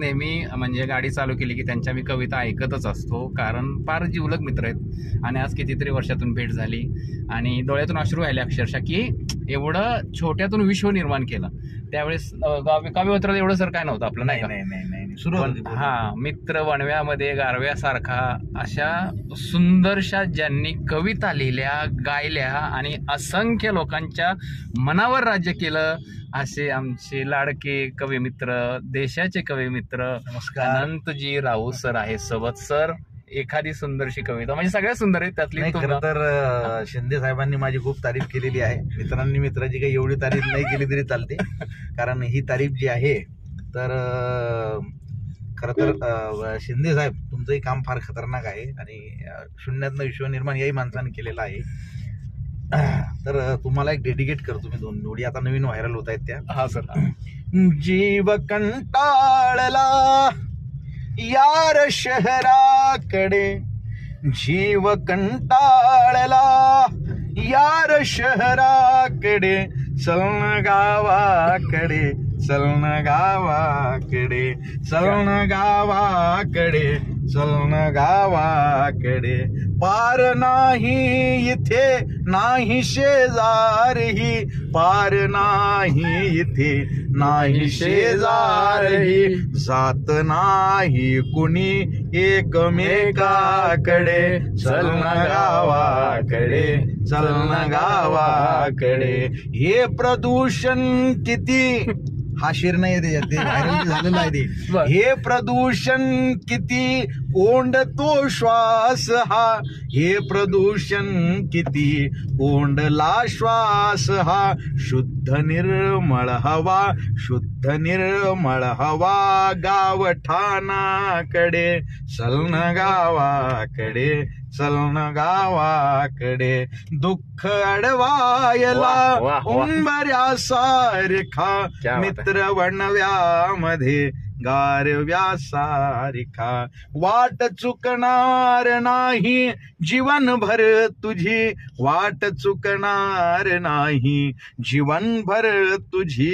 नेहमी म्हणजे गाडी चालू केली की त्यांच्या मी कविता ऐकतच असतो, कारण फार जिवलग मित्र आहेत. आणि आज कितीतरी वर्षातून भेट झाली आणि डोळ्यातून अश्रू आले अक्षरशः, की एवढं छोट्यातून विश्व निर्माण केलं. त्यावेळेस काव्यवत्राला एवढं सर काय नव्हतं आपलं, नाही का? नाही सुरू हा, मित्र वणव्यामध्ये गारव्यासारखा, अशा सुंदरशा ज्यांनी कविता लिहिल्या, गायल्या आणि असंख्य लोकांच्या मनावर राज्य केलं, असे आमचे लाडके कविमित्र, देशाचे कविमित्र नमस्कार. अनंतजी राऊत सर आहे सोबत. सर, एखादी सुंदरशी कविता, म्हणजे सगळ्यात सुंदर आहे त्यातली. खरं तर शिंदे साहेबांनी माझी खूप तारीफ केलेली आहे. मित्रांनी मित्राची काही एवढी तारीफ नाही केली तरी चालते, कारण ही तारीफ जी आहे तर खरं तर शिंदे साहेब तुमचंही काम फार खतरनाक आहे आणि शून्यातनं विश्व निर्माण याही माणसाने केलेलं आहे. तर तुम्हाला एक डेडिकेट करतो मी 2 जोडी, आता नवीन व्हायरल होत आहेत त्या. हा सर. जीव कंटाळला यार शहराकडे, जीव कंटाळला यार शहराकडे, चलन गावाकडे, चलन गावाकडे, चलन गावाकडे, चलन गावाकडे. पार नाही इथे नाही शेजारही, पार नाही इथे नाही शेजारही, जात नाही कुणी एकमेकाकडे, चलन गावाकडे, चलन गावाकडे. हे प्रदूषण किती, हा शिर नाही आहे त्याच्यात, ते व्हायरल झालेलं आहे ते. हे प्रदूषण किती कोंडतो श्वास हा, हे प्रदूषण किती कोंडला श्वास हा. शुद्ध निर्मळ हवा, शुद्ध निर्मळ हवा, गावठाणाकडे, चलन गावाकडे, चलन गावाकडे. दुःख अडवायला उंबऱ्यासारखा, मित्र वणव्यामध्ये गारव्यासारखा. वाट चुकणार नाही जीवनभर तुझी, वाट चुकणार नाही जीवनभर तुझी.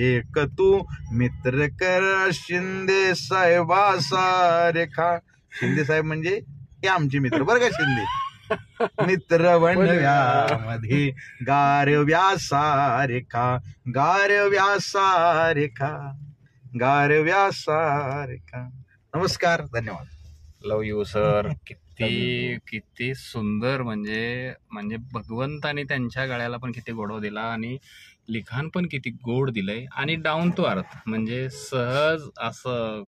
एक तू मित्र कर शिंदे साहेबासारखा. शिंदे साहेब म्हणजे हे आमचे मित्र बरं का, शिंदे. मित्र वणव्यामध्ये गारव्यासारखा, गारव्यासारखा, गारव्यासारखा. नमस्कार, धन्यवाद. लव यू सर. किती सुंदर, म्हणजे भगवंताने त्यांच्या गळ्याला पण किती गोडवा दिला आणि लिखाण पण किती गोड दिलंय आणि डाऊन टू अर्थ, म्हणजे सहज असं